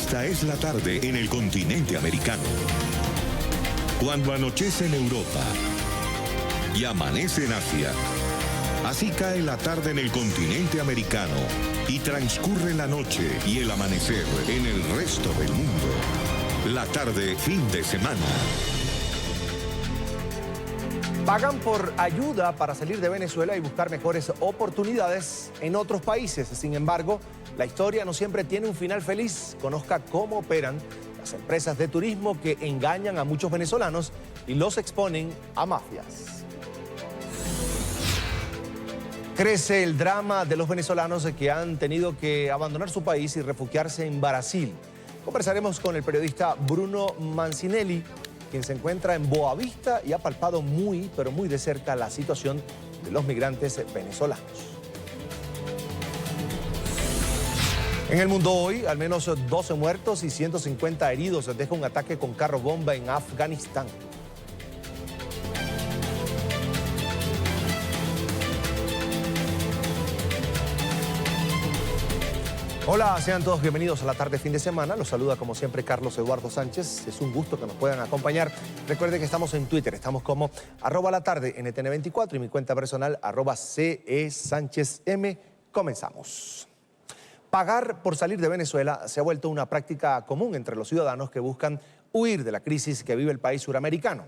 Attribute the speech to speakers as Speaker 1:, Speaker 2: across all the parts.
Speaker 1: Esta es la tarde en el continente americano. Cuando anochece en Europa y amanece en Asia, así cae la tarde en el continente americano y transcurre la noche y el amanecer en el resto del mundo. La tarde fin de semana.
Speaker 2: Pagan por ayuda para salir de Venezuela y buscar mejores oportunidades en otros países. Sin embargo, la historia no siempre tiene un final feliz. Conozca cómo operan las empresas de turismo que engañan a muchos venezolanos y los exponen a mafias. Crece el drama de los venezolanos que han tenido que abandonar su país y refugiarse en Brasil. Conversaremos con el periodista Bruno Mancinelli, quien se encuentra en Boavista y ha palpado muy, pero muy de cerca la situación de los migrantes venezolanos. En el mundo hoy, al menos 12 muertos y 150 heridos deja un ataque con carro bomba en Afganistán. Hola, sean todos bienvenidos a la tarde fin de semana. Los saluda como siempre Carlos Eduardo Sánchez. Es un gusto que nos puedan acompañar. Recuerden que estamos en Twitter, estamos como @latarde NTN24 y mi cuenta personal @CESánchezM. Comenzamos. Pagar por salir de Venezuela se ha vuelto una práctica común entre los ciudadanos que buscan huir de la crisis que vive el país suramericano.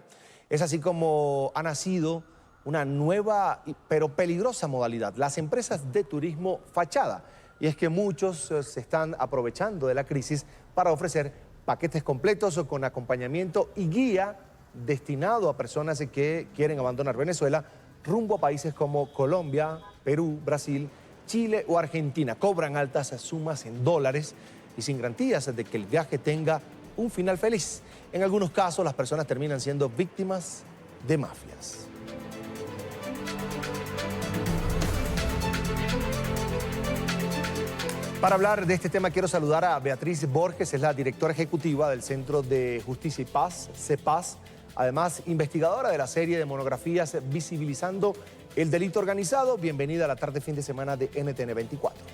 Speaker 2: Es así como ha nacido una nueva pero peligrosa modalidad, las empresas de turismo fachada. Y es que muchos se están aprovechando de la crisis para ofrecer paquetes completos con acompañamiento y guía destinado a personas que quieren abandonar Venezuela rumbo a países como Colombia, Perú, Brasil, Chile o Argentina. Cobran altas sumas en dólares y sin garantías de que el viaje tenga un final feliz. En algunos casos las personas terminan siendo víctimas de mafias. Para hablar de este tema quiero saludar a Beatriz Borges, es la directora ejecutiva del Centro de Justicia y Paz, CEPAZ, además investigadora de la serie de monografías Visibilizando el Delito Organizado. Bienvenida a la tarde fin de semana de NTN 24.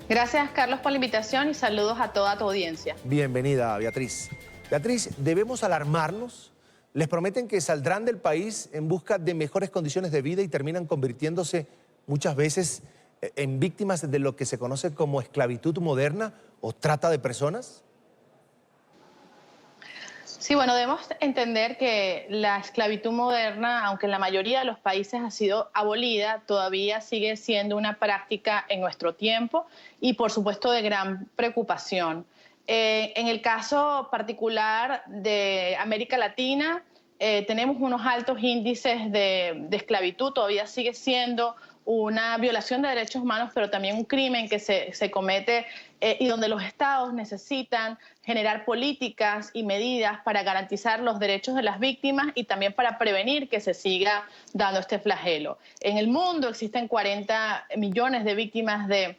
Speaker 3: Gracias, Carlos, por la invitación y saludos a toda tu audiencia.
Speaker 2: Bienvenida, Beatriz. Beatriz, ¿debemos alarmarnos? Les prometen que saldrán del país en busca de mejores condiciones de vida y terminan convirtiéndose muchas veces en víctimas de lo que se conoce como esclavitud moderna o trata de personas.
Speaker 3: Sí, bueno, debemos entender que la esclavitud moderna, aunque en la mayoría de los países ha sido abolida, todavía sigue siendo una práctica en nuestro tiempo y, por supuesto, de gran preocupación. En el caso particular de América Latina, tenemos unos altos índices de esclavitud, todavía sigue siendo una violación de derechos humanos, pero también un crimen que se comete y donde los estados necesitan generar políticas y medidas para garantizar los derechos de las víctimas y también para prevenir que se siga dando este flagelo. En el mundo existen 40 millones de víctimas de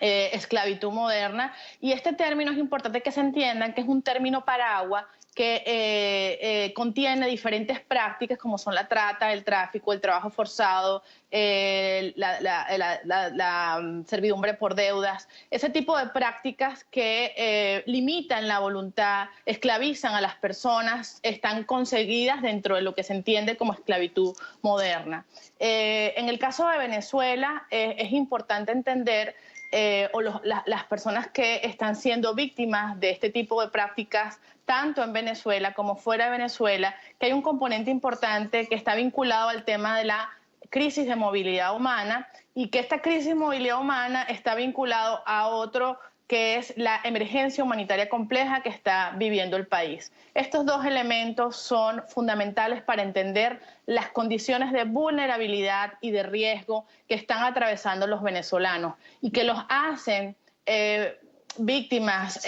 Speaker 3: esclavitud moderna y este término es importante que se entiendan que es un término paraguas que contiene diferentes prácticas como son la trata, el tráfico, el trabajo forzado, la servidumbre por deudas, ese tipo de prácticas que limitan la voluntad, esclavizan a las personas, están conseguidas dentro de lo que se entiende como esclavitud moderna. En el caso de Venezuela es importante entender las personas que están siendo víctimas de este tipo de prácticas, tanto en Venezuela como fuera de Venezuela, que hay un componente importante que está vinculado al tema de la crisis de movilidad humana y que esta crisis de movilidad humana está vinculado a otro que es la emergencia humanitaria compleja que está viviendo el país. Estos dos elementos son fundamentales para entender las condiciones de vulnerabilidad y de riesgo que están atravesando los venezolanos y que los hacen víctimas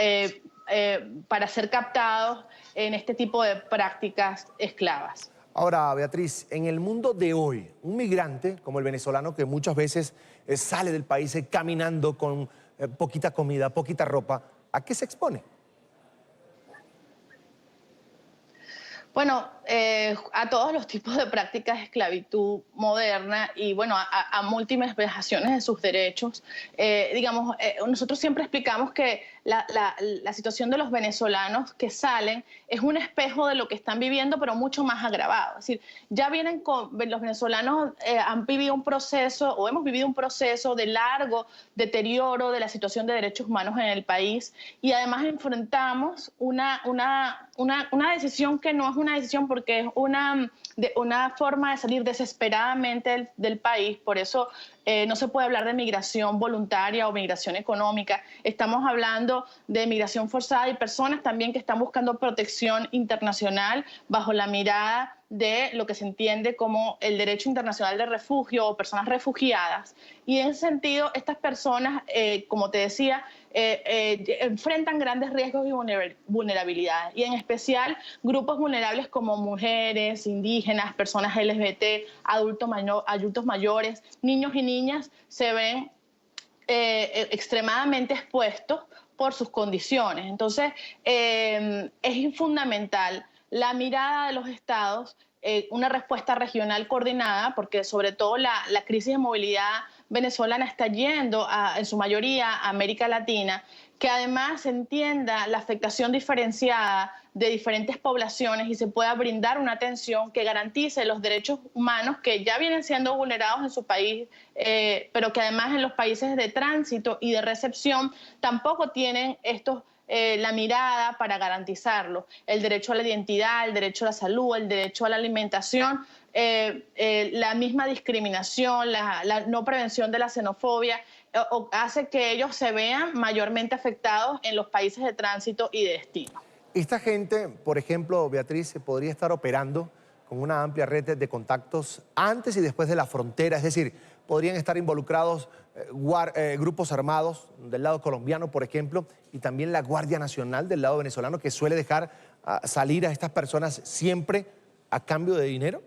Speaker 3: para ser captados en este tipo de prácticas esclavas.
Speaker 2: Ahora, Beatriz, en el mundo de hoy, un migrante como el venezolano que muchas veces sale del país caminando con poquita comida, poquita ropa, ¿a qué se expone?
Speaker 3: Bueno, a todos los tipos de prácticas de esclavitud moderna y bueno, a múltiples vejaciones de sus derechos. Nosotros siempre explicamos que la situación de los venezolanos que salen es un espejo de lo que están viviendo, pero mucho más agravado. Es decir, ya vienen los venezolanos han vivido un proceso o hemos vivido un proceso de largo deterioro de la situación de derechos humanos en el país y además enfrentamos una decisión que no es una decisión porque es una forma de salir desesperadamente del país. Por eso no se puede hablar de migración voluntaria o migración económica. Estamos hablando de migración forzada y personas también que están buscando protección internacional bajo la mirada de lo que se entiende como el derecho internacional de refugio o personas refugiadas. Y en ese sentido, estas personas, como te decía, enfrentan grandes riesgos y vulnerabilidades, y en especial grupos vulnerables como mujeres, indígenas, personas LGBT, adultos mayores, niños y niñas se ven extremadamente expuestos por sus condiciones. Entonces, es fundamental la mirada de los estados, una respuesta regional coordinada, porque sobre todo la crisis de movilidad venezolana está yendo en su mayoría a América Latina, que además se entienda la afectación diferenciada de diferentes poblaciones y se pueda brindar una atención que garantice los derechos humanos que ya vienen siendo vulnerados en su país, pero que además en los países de tránsito y de recepción tampoco tienen la mirada para garantizarlo. El derecho a la identidad, el derecho a la salud, el derecho a la alimentación, la misma discriminación, la no prevención de la xenofobia, hace que ellos se vean mayormente afectados en los países de tránsito y de destino.
Speaker 2: Esta gente, por ejemplo, Beatriz, podría estar operando con una amplia red de contactos antes y después de la frontera, es decir, podrían estar involucrados grupos armados del lado colombiano, por ejemplo, y también la Guardia Nacional del lado venezolano, que suele dejar salir a estas personas siempre a cambio de dinero.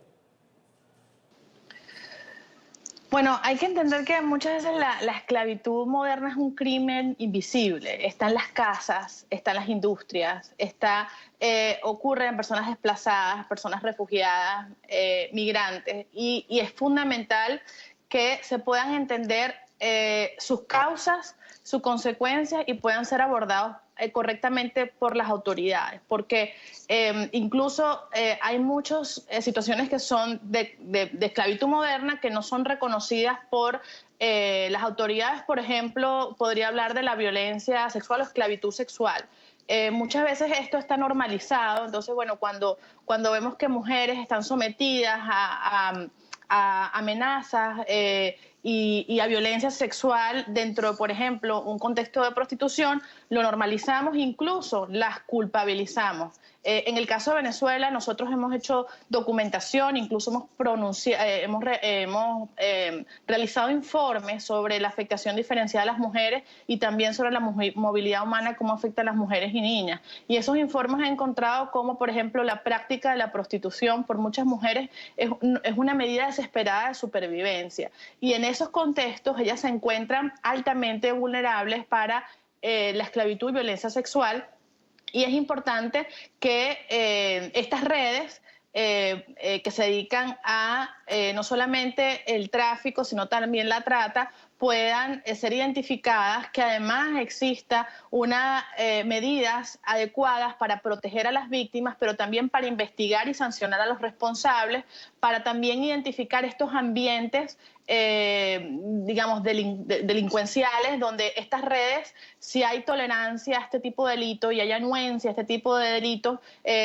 Speaker 3: Bueno, hay que entender que muchas veces la esclavitud moderna es un crimen invisible. Está en las casas, está en las industrias, ocurre en personas desplazadas, personas refugiadas, migrantes. Y es fundamental que se puedan entender sus causas, sus consecuencias y puedan ser abordados correctamente por las autoridades, porque incluso hay muchas situaciones que son de esclavitud moderna que no son reconocidas por las autoridades. Por ejemplo, podría hablar de la violencia sexual o esclavitud sexual. Muchas veces esto está normalizado, entonces, bueno, cuando vemos que mujeres están sometidas a amenazas y a violencia sexual dentro de, por ejemplo, un contexto de prostitución, lo normalizamos, incluso las culpabilizamos. En el caso de Venezuela, nosotros hemos hecho documentación, incluso hemos realizado informes sobre la afectación diferenciada a las mujeres y también sobre la movilidad humana, cómo afecta a las mujeres y niñas. Y esos informes han encontrado cómo, por ejemplo, la práctica de la prostitución por muchas mujeres es una medida desesperada de supervivencia. Y en esos contextos ellas se encuentran altamente vulnerables para la esclavitud y violencia sexual. Y es importante que estas redes que se dedican a no solamente el tráfico, sino también la trata, puedan ser identificadas, que además exista medidas adecuadas para proteger a las víctimas, pero también para investigar y sancionar a los responsables, para también identificar estos ambientes delincuenciales, donde estas redes, si hay tolerancia a este tipo de delito y hay anuencia a este tipo de delitos,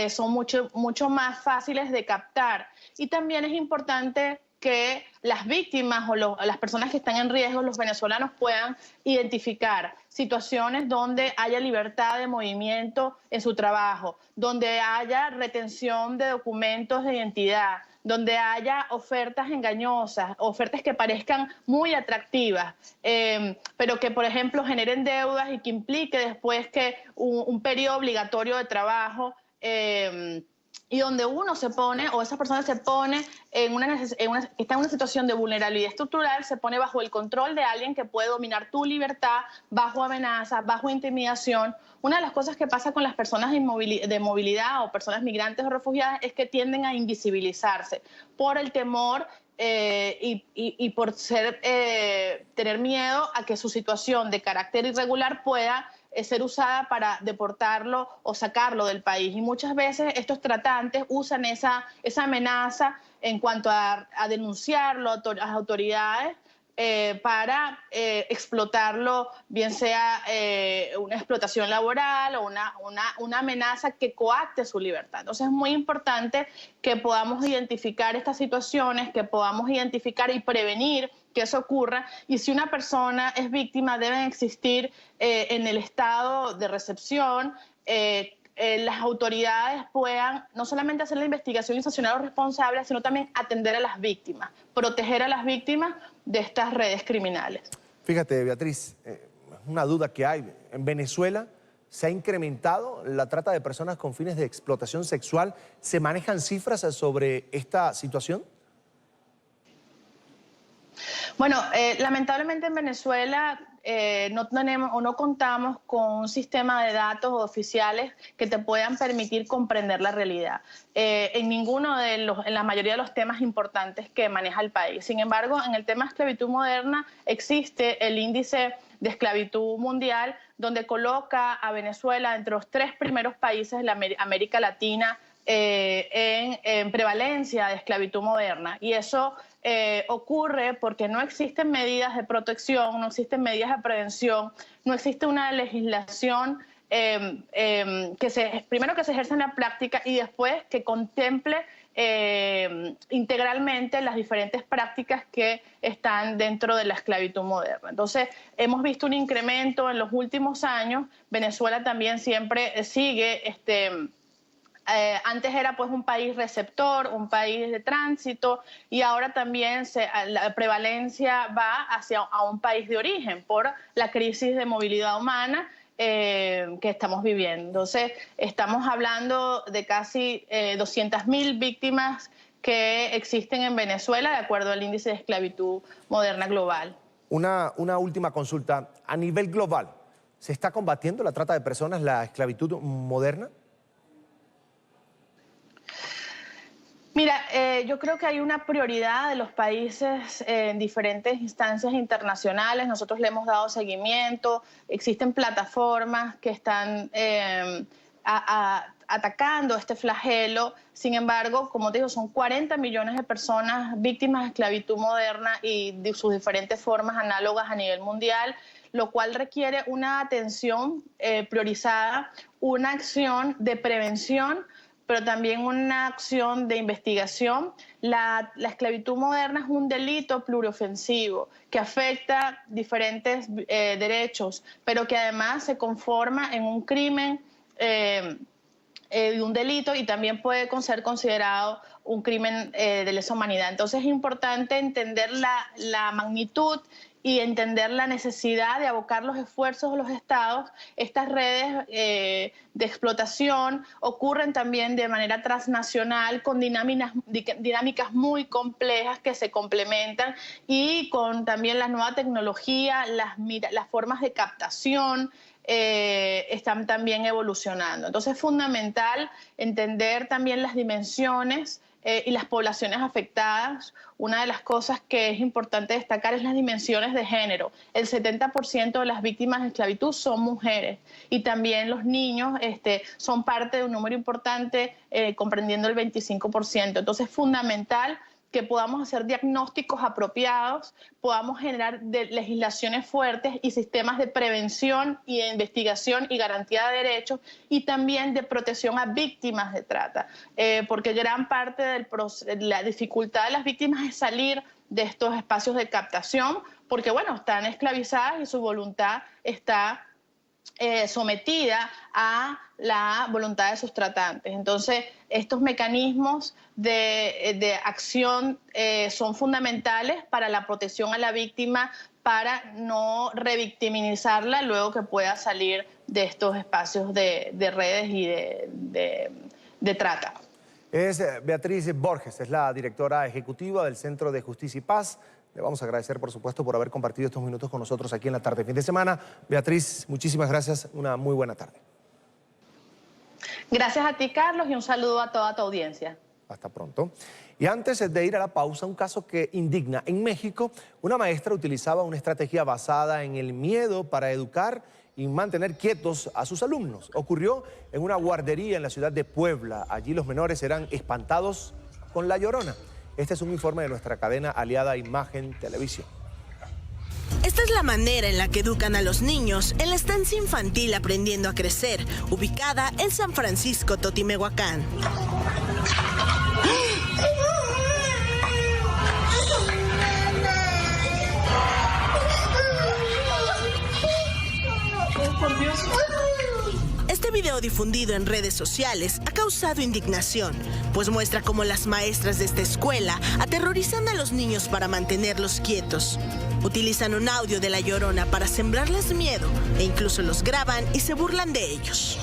Speaker 3: son mucho más fáciles de captar. Y también es importante que las víctimas o las personas que están en riesgo, los venezolanos, puedan identificar situaciones donde haya libertad de movimiento en su trabajo, donde haya retención de documentos de identidad, donde haya ofertas engañosas, ofertas que parezcan muy atractivas, pero que, por ejemplo, generen deudas y que implique después que un periodo obligatorio de trabajo y donde uno se pone, o esa persona se pone que está en una situación de vulnerabilidad estructural, se pone bajo el control de alguien que puede dominar tu libertad, bajo amenaza, bajo intimidación. Una de las cosas que pasa con las personas de movilidad o personas migrantes o refugiadas es que tienden a invisibilizarse por el temor y por tener miedo a que su situación de carácter irregular pueda ser usada para deportarlo o sacarlo del país. Y muchas veces estos tratantes usan esa amenaza en cuanto a denunciarlo a las autoridades para explotarlo, bien sea una explotación laboral o una amenaza que coacte su libertad. Entonces es muy importante que podamos identificar estas situaciones, que podamos identificar y prevenir que eso ocurra, y si una persona es víctima deben existir en el estado de recepción las autoridades puedan no solamente hacer la investigación y sancionar a los responsables, sino también atender a las víctimas, proteger a las víctimas de estas redes criminales.
Speaker 2: Fíjate, Beatriz, una duda que hay. En Venezuela se ha incrementado la trata de personas con fines de explotación sexual. ¿Se manejan cifras sobre esta situación?
Speaker 3: Bueno, lamentablemente en Venezuela no tenemos o no contamos con un sistema de datos oficiales que te puedan permitir comprender la realidad en la mayoría de los temas importantes que maneja el país. Sin embargo, en el tema de esclavitud moderna existe el índice de esclavitud mundial, donde coloca a Venezuela entre los 3 primeros países de la América Latina en prevalencia de esclavitud moderna. Y eso ocurre porque no existen medidas de protección, no existen medidas de prevención, no existe una legislación primero que se ejerza en la práctica y después que contemple integralmente las diferentes prácticas que están dentro de la esclavitud moderna. Entonces, hemos visto un incremento en los últimos años. Venezuela también siempre sigue antes era pues un país receptor, un país de tránsito, y ahora también la prevalencia va hacia un país de origen por la crisis de movilidad humana que estamos viviendo. Entonces, estamos hablando de casi 200.000 víctimas que existen en Venezuela de acuerdo al índice de esclavitud moderna global.
Speaker 2: Una última consulta. A nivel global, ¿se está combatiendo la trata de personas, la esclavitud moderna?
Speaker 3: Mira, yo creo que hay una prioridad de los países en diferentes instancias internacionales. Nosotros le hemos dado seguimiento. Existen plataformas que están atacando este flagelo. Sin embargo, como te digo, son 40 millones de personas víctimas de esclavitud moderna y de sus diferentes formas análogas a nivel mundial, lo cual requiere una atención priorizada, una acción de prevención, pero también una acción de investigación. La esclavitud moderna es un delito pluriofensivo que afecta diferentes derechos, pero que además se conforma en un crimen un delito y también puede ser considerado un crimen de lesa humanidad. Entonces es importante entender la magnitud y entender la necesidad de abocar los esfuerzos de los estados. Estas redes de explotación ocurren también de manera transnacional con dinámicas muy complejas que se complementan y con también la nueva tecnología, las formas de captación, están también evolucionando. Entonces es fundamental entender también las dimensiones y las poblaciones afectadas. Una de las cosas que es importante destacar es las dimensiones de género. El 70% de las víctimas de esclavitud son mujeres y también los niños son parte de un número importante, comprendiendo el 25%. Entonces es fundamental que podamos hacer diagnósticos apropiados, podamos generar legislaciones fuertes y sistemas de prevención y de investigación y garantía de derechos y también de protección a víctimas de trata, porque gran parte de la dificultad de las víctimas es salir de estos espacios de captación, porque bueno, están esclavizadas y su voluntad está sometida a la voluntad de sus tratantes. Entonces, estos mecanismos de acción son fundamentales para la protección a la víctima, para no revictimizarla luego que pueda salir de estos espacios de redes y de trata.
Speaker 2: Es Beatriz Borges, es la directora ejecutiva del Centro de Justicia y Paz. Le vamos a agradecer, por supuesto, por haber compartido estos minutos con nosotros aquí en la tarde, fin de semana. Beatriz, muchísimas gracias. Una muy buena tarde.
Speaker 3: Gracias a ti, Carlos, y un saludo a toda tu audiencia.
Speaker 2: Hasta pronto. Y antes de ir a la pausa, un caso que indigna. En México, una maestra utilizaba una estrategia basada en el miedo para educar y mantener quietos a sus alumnos. Ocurrió en una guardería en la ciudad de Puebla. Allí los menores eran espantados con La Llorona. Este es un informe de nuestra cadena aliada Imagen Televisión.
Speaker 4: Esta es la manera en la que educan a los niños en la estancia infantil Aprendiendo a Crecer, ubicada en San Francisco, Totimehuacán. Este video difundido en redes sociales ha causado indignación, pues muestra cómo las maestras de esta escuela aterrorizan a los niños para mantenerlos quietos. Utilizan un audio de La Llorona para sembrarles miedo e incluso los graban y se burlan de ellos.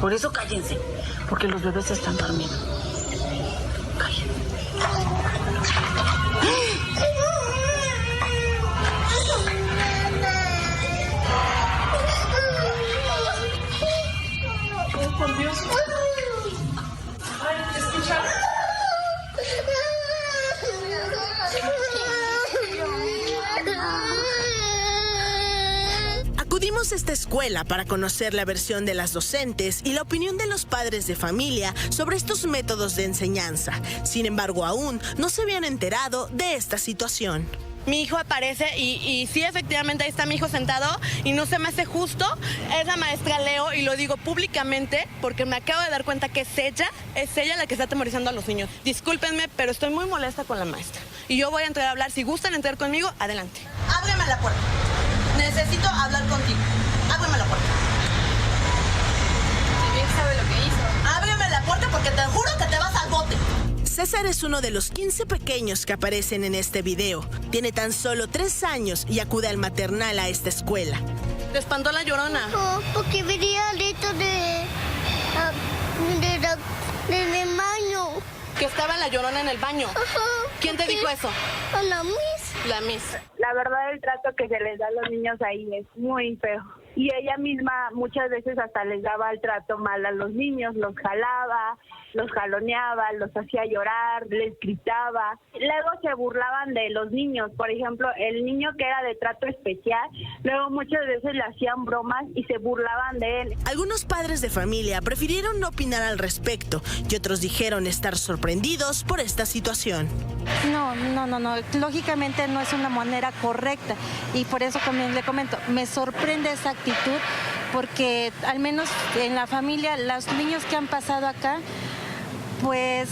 Speaker 5: Por eso cállense, porque los bebés están durmiendo. Cállense.
Speaker 3: Por Dios. Ay, ¿escucharon?
Speaker 4: Acudimos a esta escuela para conocer la versión de las docentes y la opinión de los padres de familia sobre estos métodos de enseñanza. Sin embargo, aún no se habían enterado de esta situación.
Speaker 6: Mi hijo aparece y sí, efectivamente, ahí está mi hijo sentado y no se me hace justo. Es la maestra Leo y lo digo públicamente porque me acabo de dar cuenta que es ella la que está atemorizando a los niños. Discúlpenme, pero estoy muy molesta con la maestra. Y yo voy a entrar a hablar. Si gustan entrar conmigo, adelante.
Speaker 7: Ábreme la puerta. Necesito hablar contigo. Ábreme la puerta.
Speaker 6: Si bien sabe lo que hizo.
Speaker 7: Ábreme la puerta porque te juro que te vas al bote.
Speaker 4: César es uno de los 15 pequeños que aparecen en este video. Tiene tan solo 3 años y acude al maternal a esta escuela.
Speaker 6: ¿Te espantó La Llorona?
Speaker 8: No, porque venía grito del baño.
Speaker 6: Que estaba La Llorona en el baño. ¿Quién te dijo eso?
Speaker 8: La Miss.
Speaker 6: La Miss.
Speaker 9: La verdad, el trato que se les da a los niños ahí es muy feo. Y ella misma muchas veces hasta les daba el trato mal a los niños, los jalaba, los jaloneaba, los hacía llorar, les gritaba. Luego se burlaban de los niños, por ejemplo, el niño que era de trato especial, luego muchas veces le hacían bromas y se burlaban de él.
Speaker 4: Algunos padres de familia prefirieron no opinar al respecto y otros dijeron estar sorprendidos por esta situación.
Speaker 10: No, lógicamente no es una manera correcta y por eso también le comento, me sorprende esa actitud porque al menos en la familia los niños que han pasado acá pues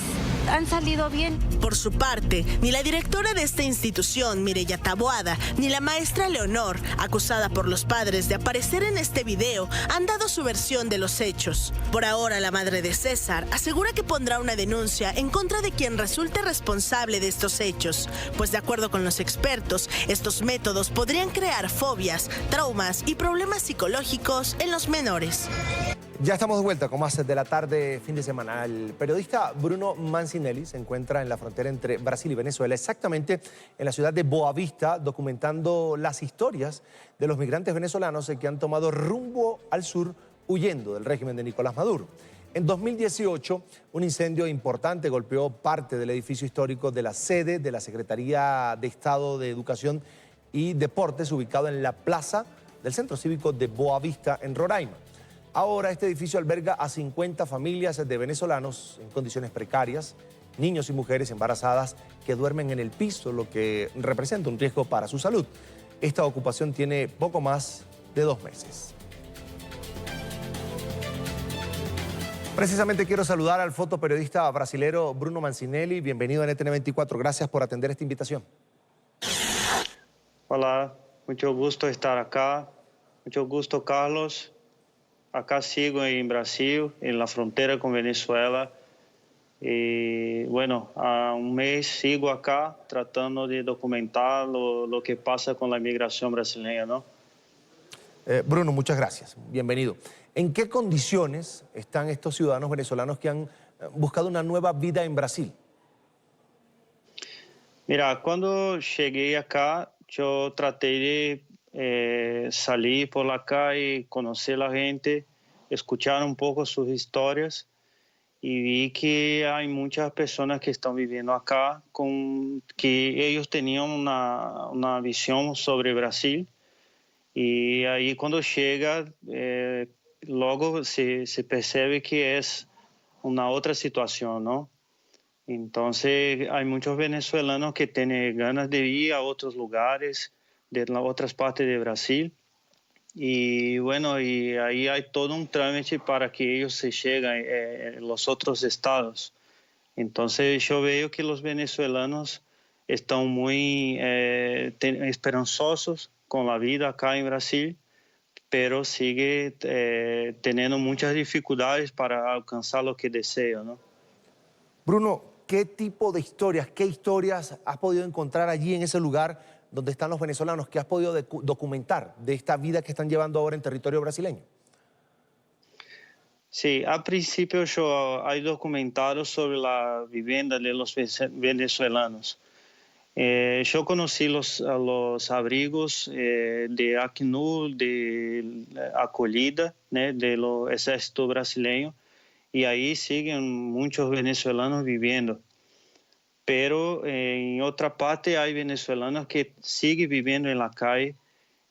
Speaker 10: han salido bien.
Speaker 4: Por su parte, ni la directora de esta institución, Mireya Taboada, ni la maestra Leonor, acusada por los padres de aparecer en este video, han dado su versión de los hechos. Por ahora, la madre de César asegura que pondrá una denuncia en contra de quien resulte responsable de estos hechos, pues de acuerdo con los expertos, estos métodos podrían crear fobias, traumas y problemas psicológicos en los menores.
Speaker 2: Ya estamos de vuelta con más de la tarde, fin de semana. El periodista Bruno Mancinelli se encuentra en la frontera entre Brasil y Venezuela, exactamente en la ciudad de Boavista, documentando las historias de los migrantes venezolanos que han tomado rumbo al sur huyendo del régimen de Nicolás Maduro. En 2018, un incendio importante golpeó parte del edificio histórico de la sede de la Secretaría de Estado de Educación y Deportes, ubicado en la plaza del Centro Cívico de Boavista, en Roraima. Ahora este edificio alberga a 50 familias de venezolanos en condiciones precarias, niños y mujeres embarazadas que duermen en el piso, lo que representa un riesgo para su salud. Esta ocupación tiene poco más de 2 meses. Precisamente quiero saludar al fotoperiodista brasilero Bruno Mancinelli. Bienvenido a NTN24. Gracias por atender esta invitación.
Speaker 11: Hola, mucho gusto estar acá. Mucho gusto, Carlos. Acá sigo en Brasil, en la frontera con Venezuela. Y bueno, a un mes sigo acá tratando de documentar lo que pasa con la migración brasileña, ¿no?
Speaker 2: Bruno, muchas gracias. Bienvenido. ¿En qué condiciones están estos ciudadanos venezolanos que han buscado una nueva vida en Brasil?
Speaker 11: Mira, cuando llegué acá, yo traté de salir por la calle, conocer a la gente, escuchar un poco sus historias y vi que hay muchas personas que están viviendo acá que ellos tenían una visión sobre Brasil y ahí cuando llega, luego se percibe que es una otra situación, ¿no? Entonces hay muchos venezolanos que tienen ganas de ir a otros lugares, de las otras partes de Brasil. Y bueno, y ahí hay todo un trámite para que ellos se lleguen a los otros estados. Entonces yo veo que los venezolanos están muy esperanzosos con la vida acá en Brasil, pero sigue teniendo muchas dificultades para alcanzar lo que desean, ¿no?
Speaker 2: Bruno, ¿qué tipo de historias, qué historias has podido encontrar allí en ese lugar donde están los venezolanos, que has podido documentar de esta vida que están llevando ahora en territorio brasileño?
Speaker 11: Sí, al principio yo he documentado sobre la vivienda de los venezolanos. Yo conocí los abrigos de Acnur, de acogida, ¿no?, del ejército brasileño, y ahí siguen muchos venezolanos viviendo. Pero en otra parte hay venezolanos que siguen viviendo en la calle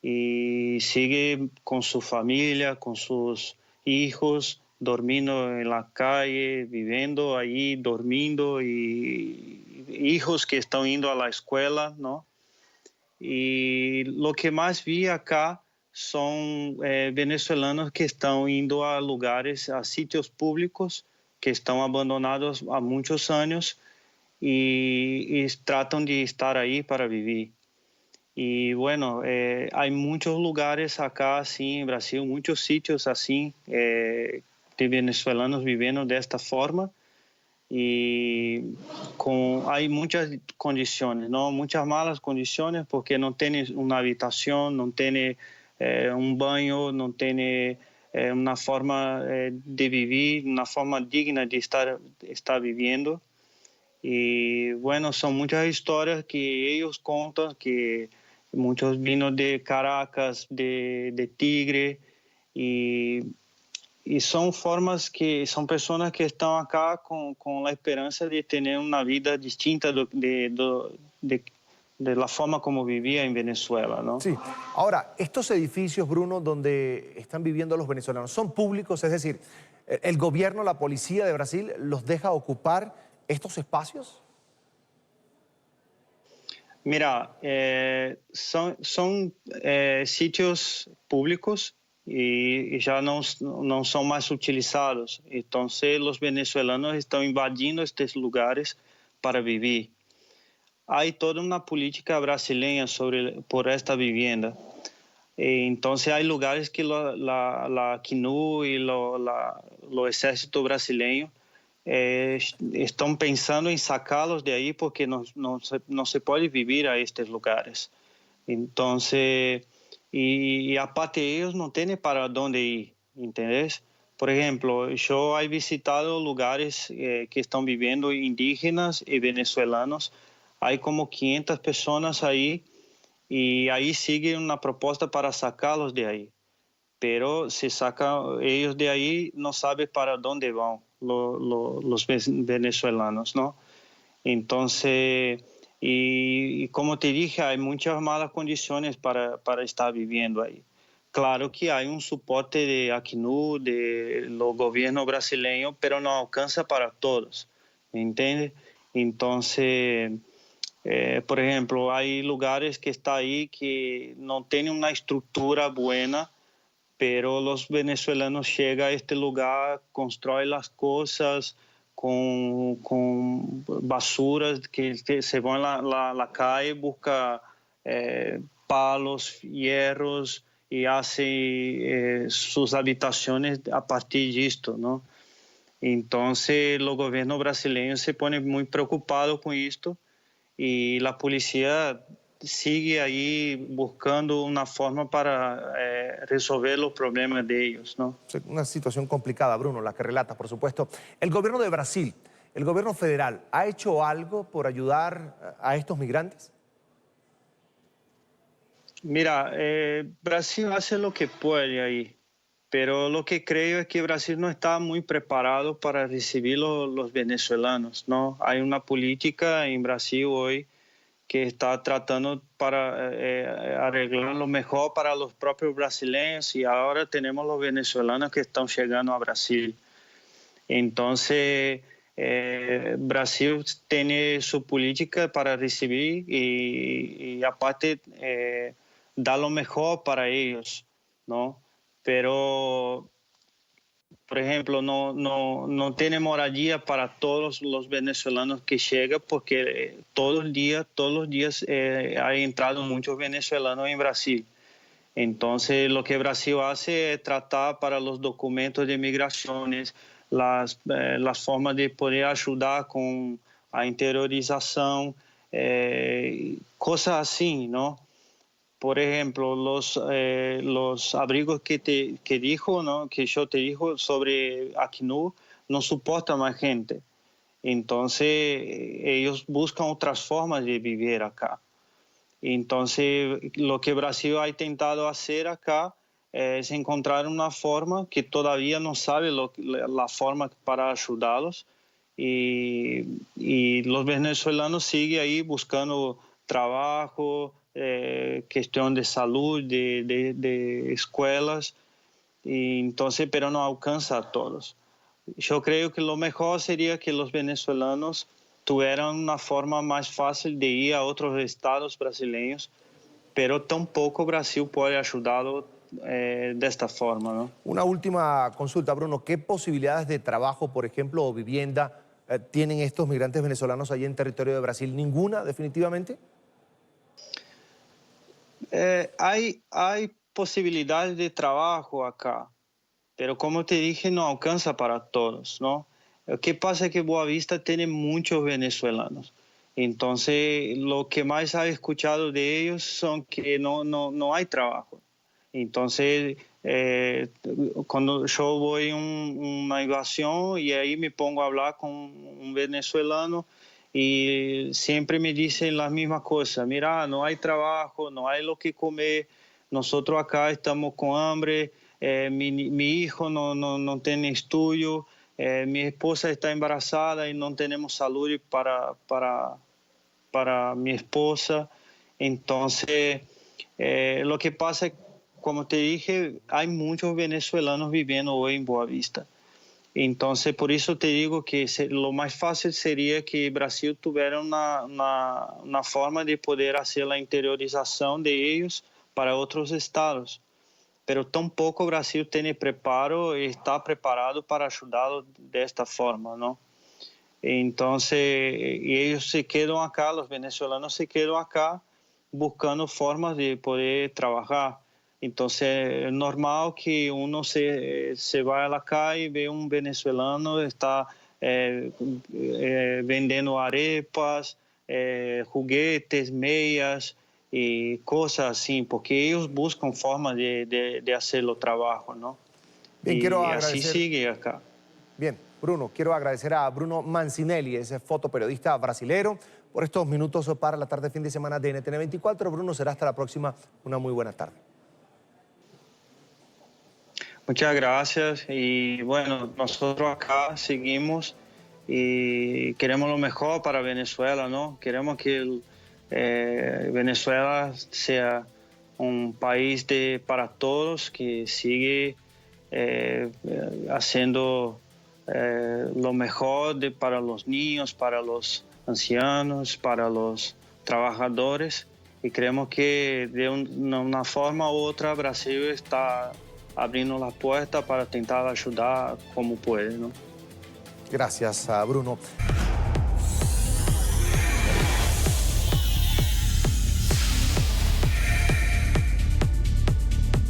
Speaker 11: y siguen con su familia, con sus hijos, durmiendo en la calle, viviendo ahí, durmiendo, y hijos que están yendo a la escuela, ¿no? Y lo que más vi acá son venezolanos que están yendo a lugares, a sitios públicos que están abandonados há muchos años y tratan de estar ahí para vivir. Y bueno, hay muchos lugares acá, así en Brasil, muchos sitios así de venezolanos viviendo de esta forma. Y hay muchas condiciones, ¿no? Muchas malas condiciones porque no tienes una habitación, no tienes un baño, no tienes una forma de vivir, una forma digna de estar viviendo. Y bueno, son muchas historias que ellos cuentan, que muchos vinos de Caracas, de Tigre, y son personas que están acá con la esperanza de tener una vida distinta de la forma como vivía en Venezuela, ¿no?
Speaker 2: Sí. Ahora, estos edificios, Bruno, donde están viviendo los venezolanos, ¿son públicos? Es decir, ¿el gobierno, la policía de Brasil los deja ocupar estos espacios?
Speaker 11: Mira, son sitios públicos y ya no son más utilizados. Entonces los venezolanos están invadiendo estos lugares para vivir. Hay toda una política brasileña por esta vivienda. Entonces hay lugares que la Acnur y lo ejército brasileño están pensando en sacarlos de ahí porque no se puede vivir a estos lugares. Entonces, y aparte ellos no tienen para dónde ir, ¿entendés? Por ejemplo, yo he visitado lugares que están viviendo indígenas y venezolanos. Hay como 500 personas ahí y ahí sigue una propuesta para sacarlos de ahí. Pero si sacan ellos de ahí, no saben para dónde van los venezolanos, ¿no? Entonces, y como te dije, hay muchas malas condiciones para estar viviendo ahí. Claro que hay un soporte de Acnur, del gobierno brasileño, pero no alcanza para todos, ¿entiendes? Entonces, por ejemplo, hay lugares que están ahí que no tienen una estructura buena, pero los venezolanos llegan a este lugar, construyen las cosas con basuras, que se van a la calle, buscan palos, hierros y hacen sus habitaciones a partir de esto, ¿no? Entonces, el gobierno brasileño se pone muy preocupado con esto y la policía sigue ahí buscando una forma para resolver los problemas de ellos, ¿no?
Speaker 2: Una situación complicada, Bruno, la que relata, por supuesto. El gobierno de Brasil, el gobierno federal, ¿ha hecho algo por ayudar a estos migrantes?
Speaker 11: Mira, Brasil hace lo que puede ahí, pero lo que creo es que Brasil no está muy preparado para recibir los venezolanos, ¿no? Hay una política en Brasil hoy que está tratando para arreglar lo mejor para los propios brasileños, y ahora tenemos los venezolanos que están llegando a Brasil. Entonces, Brasil tiene su política para recibir y aparte da lo mejor para ellos, ¿no? Pero, por ejemplo, no tiene moradía para todos los venezolanos que llegan, porque todos los días ha entrado muchos venezolanos en Brasil. Entonces, lo que Brasil hace es tratar para los documentos de migraciones, las formas de poder ayudar con la interiorización, cosas así, ¿no? Por ejemplo, los abrigos que dijo, ¿no? Que yo te dijo sobre Acnur, no soportan más gente. Entonces, ellos buscan otras formas de vivir acá. Entonces, lo que Brasil ha intentado hacer acá es encontrar una forma que todavía no sabe la forma para ayudarlos. Y los venezolanos siguen ahí buscando trabajo, cuestión de salud, de escuelas, y entonces, pero no alcanza a todos. Yo creo que lo mejor sería que los venezolanos tuvieran una forma más fácil de ir a otros estados brasileños, pero tampoco Brasil puede ayudarlo de esta forma, ¿no?
Speaker 2: Una última consulta, Bruno. ¿Qué posibilidades de trabajo, por ejemplo, o vivienda tienen estos migrantes venezolanos allí en territorio de Brasil? ¿Ninguna, definitivamente?
Speaker 11: Hay posibilidades de trabajo acá, pero como te dije, no alcanza para todos, ¿no? Lo que pasa es que Boa Vista tiene muchos venezolanos. Entonces, lo que más he escuchado de ellos son que no hay trabajo. Entonces, cuando yo voy a una invasión y ahí me pongo a hablar con un venezolano, y siempre me dicen las mismas cosas. Mira, no hay trabajo, no hay lo que comer, nosotros acá estamos con hambre, mi hijo no tiene estudio, mi esposa está embarazada y no tenemos salud para mi esposa. Entonces, lo que pasa es, como te dije, hay muchos venezolanos viviendo hoy en Boa Vista. Entonces, por eso te digo que lo más fácil sería que Brasil tuviera una forma de poder hacer la interiorización de ellos para otros estados. Pero tampoco Brasil tiene preparo y está preparado para ayudarlos de esta forma, ¿no? Entonces, ellos se quedan acá, los venezolanos se quedan acá buscando formas de poder trabajar. Entonces, es normal que uno se vaya a la calle y ve un venezolano está vendiendo arepas, juguetes, medias y cosas así, porque ellos buscan formas de hacer los trabajos, ¿no?
Speaker 2: Bien,
Speaker 11: y así sigue acá.
Speaker 2: Bien, Bruno, quiero agradecer a Bruno Mancinelli, ese fotoperiodista brasilero, por estos minutos para la tarde fin de semana de NTN 24. Bruno, será hasta la próxima. Una muy buena tarde.
Speaker 11: Muchas gracias, y bueno, nosotros acá seguimos y queremos lo mejor para Venezuela, ¿no? Queremos que Venezuela sea un país para todos, que sigue haciendo lo mejor para los niños, para los ancianos, para los trabajadores, y creemos que de una forma u otra Brasil está abriendo la puerta para tentar ayudar como puede, ¿no?
Speaker 2: Gracias, Bruno.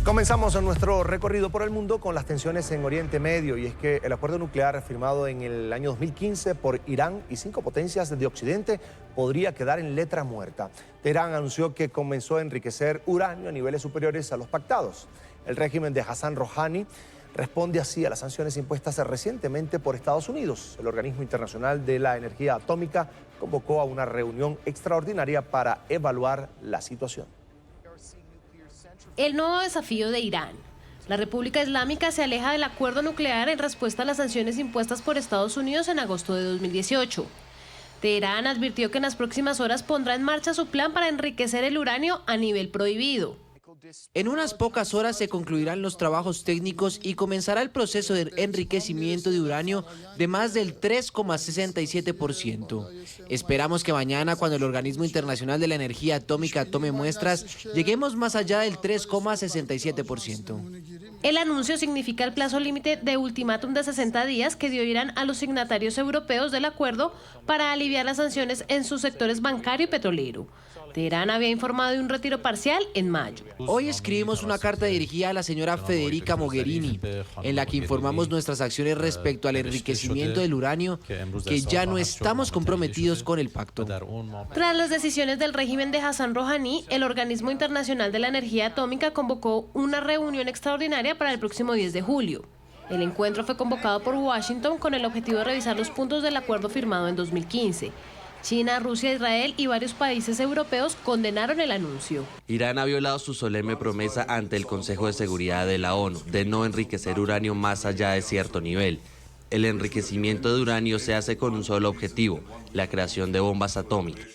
Speaker 2: Comenzamos nuestro recorrido por el mundo con las tensiones en Oriente Medio, y es que el acuerdo nuclear firmado en el año 2015 por Irán y 5 potencias de Occidente podría quedar en letra muerta. Teherán anunció que comenzó a enriquecer uranio a niveles superiores a los pactados. El régimen de Hassan Rouhani responde así a las sanciones impuestas recientemente por Estados Unidos. El Organismo Internacional de la Energía Atómica convocó a una reunión extraordinaria para evaluar la situación.
Speaker 12: El nuevo desafío de Irán. La República Islámica se aleja del acuerdo nuclear en respuesta a las sanciones impuestas por Estados Unidos en agosto de 2018. Teherán advirtió que en las próximas horas pondrá en marcha su plan para enriquecer el uranio a nivel prohibido.
Speaker 13: En unas pocas horas se concluirán los trabajos técnicos y comenzará el proceso de enriquecimiento de uranio de más del 3,67%. Esperamos que mañana, cuando el Organismo Internacional de la Energía Atómica tome muestras, lleguemos más allá del 3,67%.
Speaker 12: El anuncio significa el plazo límite de ultimátum de 60 días que dio Irán a los signatarios europeos del acuerdo para aliviar las sanciones en sus sectores bancario y petrolero. Teherán había informado de un retiro parcial en mayo.
Speaker 13: Hoy escribimos una carta dirigida a la señora Federica Mogherini, en la que informamos nuestras acciones respecto al enriquecimiento del uranio, que ya no estamos comprometidos con el pacto.
Speaker 12: Tras las decisiones del régimen de Hassan Rouhani, el Organismo Internacional de la Energía Atómica convocó una reunión extraordinaria para el próximo 10 de julio. El encuentro fue convocado por Washington con el objetivo de revisar los puntos del acuerdo firmado en 2015. China, Rusia, Israel y varios países europeos condenaron el anuncio.
Speaker 14: Irán ha violado su solemne promesa ante el Consejo de Seguridad de la ONU de no enriquecer uranio más allá de cierto nivel. El enriquecimiento de uranio se hace con un solo objetivo, la creación de bombas atómicas.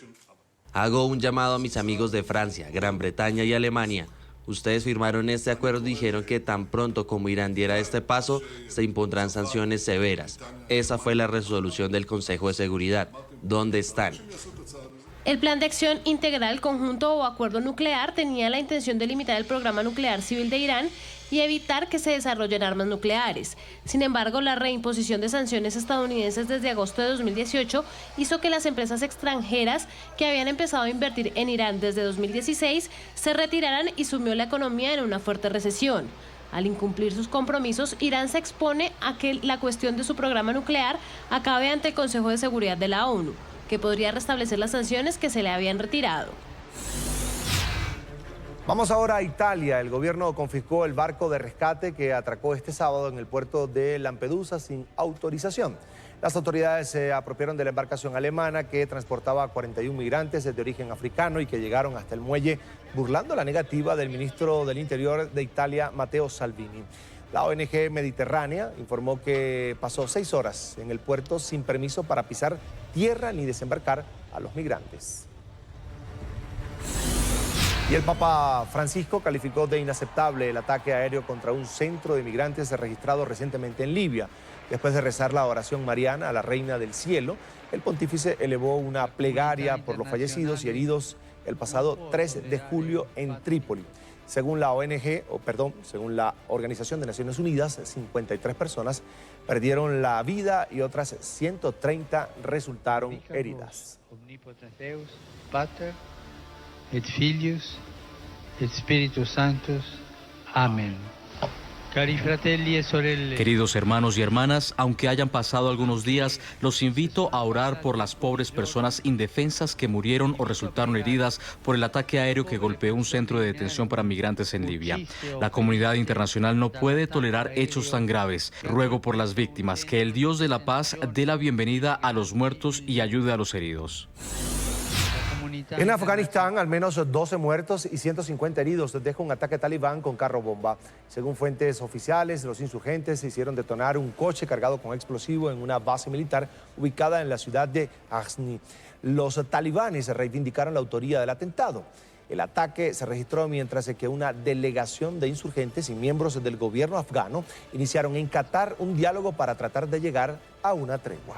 Speaker 14: Hago un llamado a mis amigos de Francia, Gran Bretaña y Alemania. Ustedes firmaron este acuerdo y dijeron que tan pronto como Irán diera este paso, se impondrán sanciones severas. Esa fue la resolución del Consejo de Seguridad. ¿Dónde están?
Speaker 12: El Plan de Acción Integral Conjunto o Acuerdo Nuclear tenía la intención de limitar el programa nuclear civil de Irán y evitar que se desarrollen armas nucleares. Sin embargo, la reimposición de sanciones estadounidenses desde agosto de 2018 hizo que las empresas extranjeras que habían empezado a invertir en Irán desde 2016 se retiraran y sumió la economía en una fuerte recesión. Al incumplir sus compromisos, Irán se expone a que la cuestión de su programa nuclear acabe ante el Consejo de Seguridad de la ONU, que podría restablecer las sanciones que se le habían retirado.
Speaker 2: Vamos ahora a Italia. El gobierno confiscó el barco de rescate que atracó este sábado en el puerto de Lampedusa sin autorización. Las autoridades se apropiaron de la embarcación alemana que transportaba a 41 migrantes de origen africano y que llegaron hasta el muelle burlando la negativa del ministro del Interior de Italia, Matteo Salvini. La ONG Mediterránea informó que pasó 6 horas en el puerto sin permiso para pisar tierra ni desembarcar a los migrantes. Y el Papa Francisco calificó de inaceptable el ataque aéreo contra un centro de migrantes registrado recientemente en Libia. Después de rezar la oración mariana a la Reina del Cielo, el pontífice elevó una plegaria por los fallecidos y heridos el pasado 3 de julio en Trípoli. Según la según la Organización de Naciones Unidas, 53 personas perdieron la vida y otras 130 resultaron heridas.
Speaker 15: Et Filius, et Spiritus Sanctus. Amén. Cari fratelli e sorelle.
Speaker 16: Queridos hermanos y hermanas, aunque hayan pasado algunos días, los invito a orar por las pobres personas indefensas que murieron o resultaron heridas por el ataque aéreo que golpeó un centro de detención para migrantes en Libia. La comunidad internacional no puede tolerar hechos tan graves. Ruego por las víctimas, que el Dios de la paz dé la bienvenida a los muertos y ayude a los heridos.
Speaker 2: En Afganistán, al menos 12 muertos y 150 heridos deja un ataque talibán con carro bomba. Según fuentes oficiales, los insurgentes hicieron detonar un coche cargado con explosivo en una base militar ubicada en la ciudad de Ghazni. Los talibanes reivindicaron la autoría del atentado. El ataque se registró mientras que una delegación de insurgentes y miembros del gobierno afgano iniciaron en Qatar un diálogo para tratar de llegar a una tregua.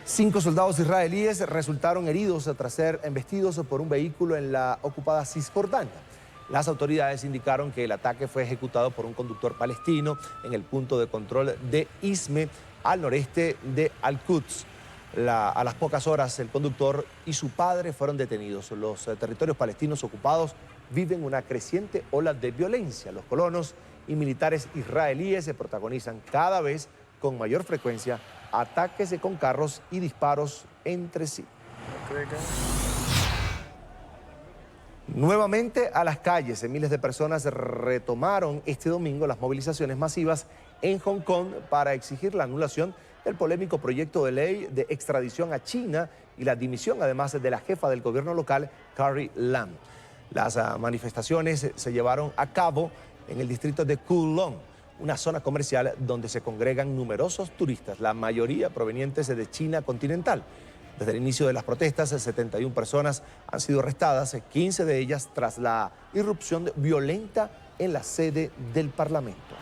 Speaker 2: 5 soldados israelíes resultaron heridos tras ser embestidos por un vehículo en la ocupada Cisjordania. Las autoridades indicaron que el ataque fue ejecutado por un conductor palestino en el punto de control de Isme, al noreste de Al-Quds. A las pocas horas, el conductor y su padre fueron detenidos. Los territorios palestinos ocupados viven una creciente ola de violencia. Los colonos y militares israelíes se protagonizan cada vez con mayor frecuencia ataques con carros y disparos entre sí. Nuevamente a las calles, miles de personas retomaron este domingo las movilizaciones masivas en Hong Kong para exigir la anulación del polémico proyecto de ley de extradición a China y la dimisión además de la jefa del gobierno local, Carrie Lam. Las manifestaciones se llevaron a cabo en el distrito de Kowloon, una zona comercial donde se congregan numerosos turistas, la mayoría provenientes de China continental. Desde el inicio de las protestas, 71 personas han sido arrestadas, 15 de ellas tras la irrupción violenta en la sede del Parlamento.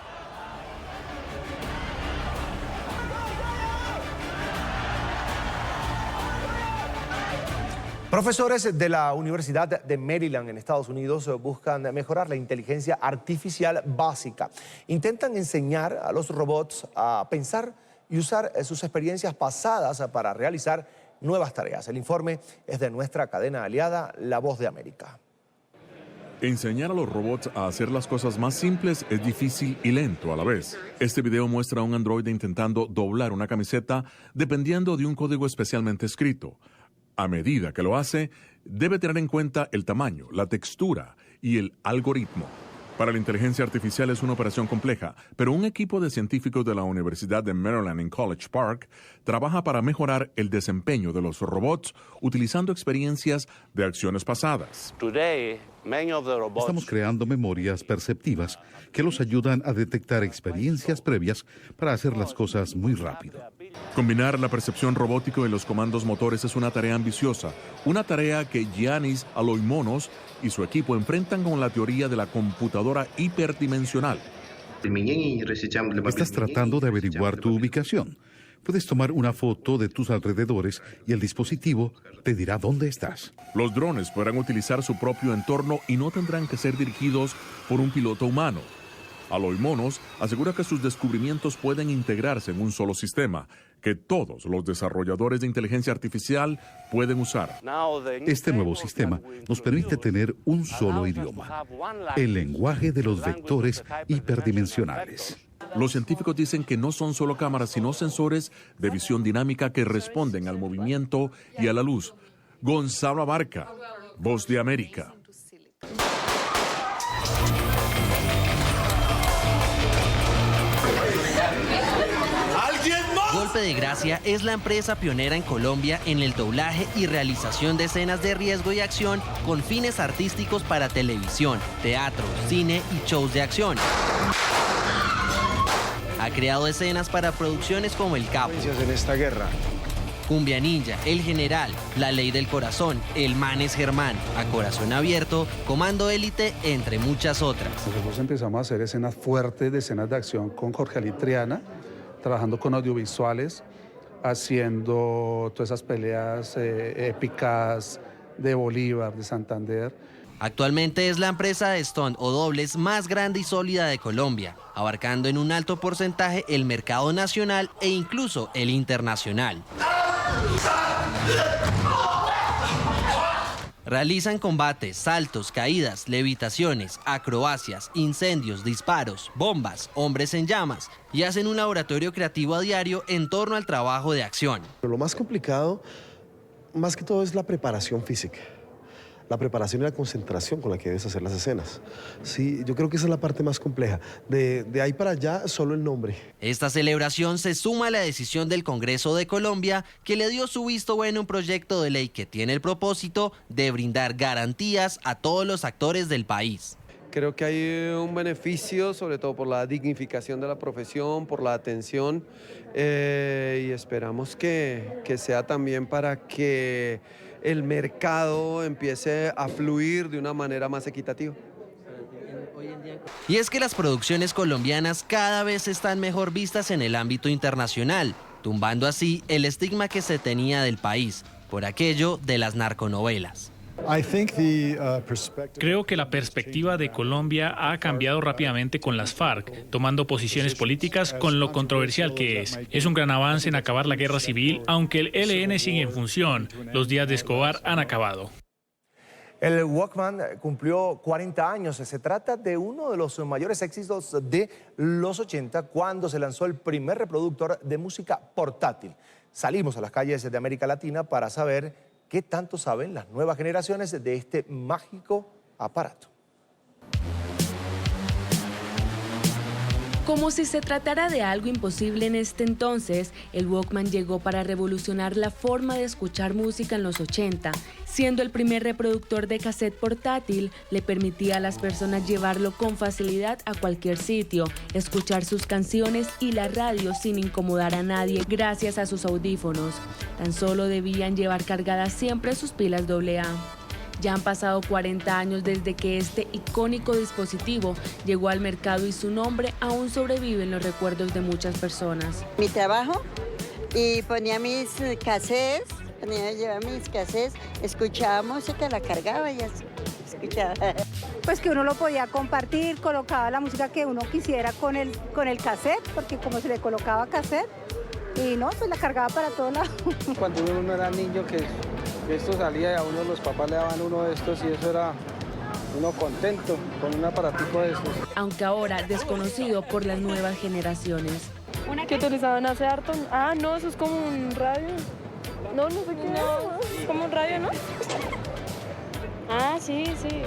Speaker 2: Profesores de la Universidad de Maryland en Estados Unidos buscan mejorar la inteligencia artificial básica. Intentan enseñar a los robots a pensar y usar sus experiencias pasadas para realizar nuevas tareas. El informe es de nuestra cadena aliada, La Voz de América.
Speaker 17: Enseñar a los robots a hacer las cosas más simples es difícil y lento a la vez. Este video muestra a un androide intentando doblar una camiseta dependiendo de un código especialmente escrito. A medida que lo hace, debe tener en cuenta el tamaño, la textura y el algoritmo. Para la inteligencia artificial es una operación compleja, pero un equipo de científicos de la Universidad de Maryland en College Park trabaja para mejorar el desempeño de los robots utilizando experiencias de acciones pasadas.
Speaker 18: Estamos creando memorias perceptivas que los ayudan a detectar experiencias previas para hacer las cosas muy rápido.
Speaker 17: Combinar la percepción robótica y los comandos motores es una tarea ambiciosa, una tarea que Giannis Aloimonos y su equipo enfrentan con la teoría de la computadora hiperdimensional.
Speaker 18: Estás tratando de averiguar tu ubicación. Puedes tomar una foto de tus alrededores y el dispositivo te dirá dónde estás.
Speaker 17: Los drones podrán utilizar su propio entorno y no tendrán que ser dirigidos por un piloto humano. Aloimonos asegura que sus descubrimientos pueden integrarse en un solo sistema, que todos los desarrolladores de inteligencia artificial pueden usar.
Speaker 18: Este nuevo sistema nos permite tener un solo idioma, el lenguaje de los vectores hiperdimensionales.
Speaker 17: Los científicos dicen que no son solo cámaras, sino sensores de visión dinámica que responden al movimiento y a la luz. Gonzalo Abarca, Voz de América.
Speaker 14: Golpe de Gracia es la empresa pionera en Colombia en el doblaje y realización de escenas de riesgo y acción con fines artísticos para televisión, teatro, cine y shows de acción. Ha creado escenas para producciones como El Capo,
Speaker 19: en esta guerra.
Speaker 14: Cumbia Ninja, El General, La Ley del Corazón, El Man es Germán, A Corazón Abierto, Comando Élite, entre muchas otras.
Speaker 20: Nosotros empezamos a hacer escenas fuertes, de escenas de acción con Jorge Ali Triana, trabajando con audiovisuales, haciendo todas esas peleas épicas de Bolívar, de Santander.
Speaker 14: Actualmente es la empresa de stunt o dobles más grande y sólida de Colombia, abarcando en un alto porcentaje el mercado nacional e incluso el internacional. Realizan combates, saltos, caídas, levitaciones, acrobacias, incendios, disparos, bombas, hombres en llamas y hacen un laboratorio creativo a diario en torno al trabajo de acción.
Speaker 19: Lo más complicado, más que todo, es la preparación física. La preparación y la concentración con la que debes hacer las escenas. Sí, yo creo que esa es la parte más compleja. De ahí para allá, solo el nombre.
Speaker 14: Esta celebración se suma a la decisión del Congreso de Colombia, que le dio su visto bueno a un proyecto de ley que tiene el propósito de brindar garantías a todos los actores del país.
Speaker 21: Creo que hay un beneficio, sobre todo por la dignificación de la profesión, por la atención, y esperamos que sea también para que el mercado empiece a fluir de una manera más equitativa.
Speaker 14: Y es que las producciones colombianas cada vez están mejor vistas en el ámbito internacional, tumbando así el estigma que se tenía del país, por aquello de las narconovelas.
Speaker 22: Creo que la perspectiva de Colombia ha cambiado rápidamente con las FARC, tomando posiciones políticas con lo controversial que es. Es un gran avance en acabar la guerra civil, aunque el ELN sigue en función. Los días de Escobar han acabado.
Speaker 2: El Walkman cumplió 40 años. Se trata de uno de los mayores éxitos de los 80 cuando se lanzó el primer reproductor de música portátil. Salimos a las calles de América Latina para saber qué tanto saben las nuevas generaciones de este mágico aparato.
Speaker 1: Como si se tratara de algo imposible en este entonces, el Walkman llegó para revolucionar la forma de escuchar música en los 80. Siendo el primer reproductor de cassette portátil, le permitía a las personas llevarlo con facilidad a cualquier sitio, escuchar sus canciones y la radio sin incomodar a nadie gracias a sus audífonos. Tan solo debían llevar cargadas siempre sus pilas AA. Ya han pasado 40 años desde que este icónico dispositivo llegó al mercado y su nombre aún sobrevive en los recuerdos de muchas personas.
Speaker 5: Mi trabajo, y ponía mis cassettes, llevaba mis cassettes, escuchaba música, la cargaba y así, escuchaba.
Speaker 23: Pues que uno lo podía compartir, colocaba la música que uno quisiera con el cassette, porque como se le colocaba cassette, y no, pues la cargaba para todos lados.
Speaker 24: Cuando uno era niño que esto salía y a uno los papás le daban uno de estos y eso era uno contento con un aparatico de estos.
Speaker 1: Aunque ahora desconocido por las nuevas generaciones.
Speaker 25: ¿Qué utilizaban hace harto? Ah, no, eso es como un radio. No, no sé qué es como un radio, ¿no? Ah, sí, sí.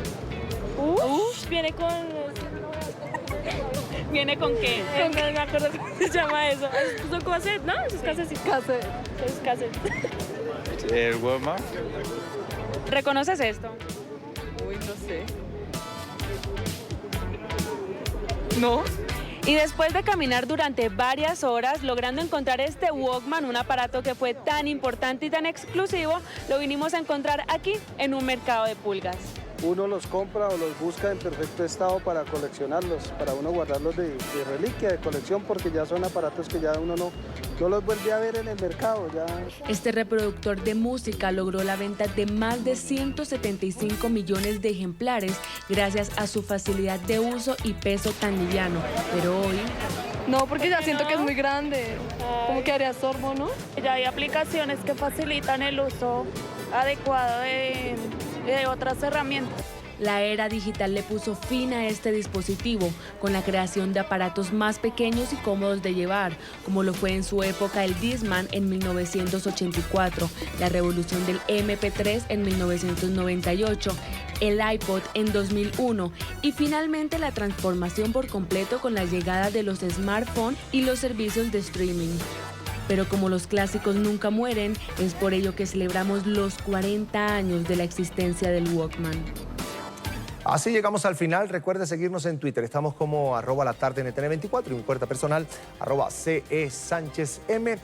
Speaker 25: Viene con...
Speaker 26: ¿Viene con qué?
Speaker 25: No me acuerdo cómo se llama eso. ¿Son cassette, no? Eso es cassette, sí. Cassette. Es cassette.
Speaker 27: El Walkman.
Speaker 26: ¿Reconoces esto?
Speaker 25: Uy, no sé.
Speaker 26: No. Y después de caminar durante varias horas, logrando encontrar este Walkman, un aparato que fue tan importante y tan exclusivo, lo vinimos a encontrar aquí, en un mercado de pulgas.
Speaker 24: Uno los compra o los busca en perfecto estado para coleccionarlos, para uno guardarlos de reliquia, de colección, porque ya son aparatos que ya uno no los vuelve a ver en el mercado. Ya.
Speaker 1: Este reproductor de música logró la venta de más de 175 millones de ejemplares gracias a su facilidad de uso y peso tan liviano. Pero hoy...
Speaker 25: No, porque ya siento que es muy grande. Como que haría sorbo, ¿no?
Speaker 26: Ya hay aplicaciones que facilitan el uso adecuado de otras herramientas.
Speaker 1: La era digital le puso fin a este dispositivo con la creación de aparatos más pequeños y cómodos de llevar, como lo fue en su época el Discman en 1984, la revolución del MP3 en 1998, el iPod en 2001 y finalmente la transformación por completo con la llegada de los smartphones y los servicios de streaming. Pero como los clásicos nunca mueren, es por ello que celebramos los 40 años de la existencia del Walkman.
Speaker 2: Así llegamos al final. Recuerde seguirnos en Twitter. Estamos como @latardenetn24 y mi cuenta personal @CESánchezM.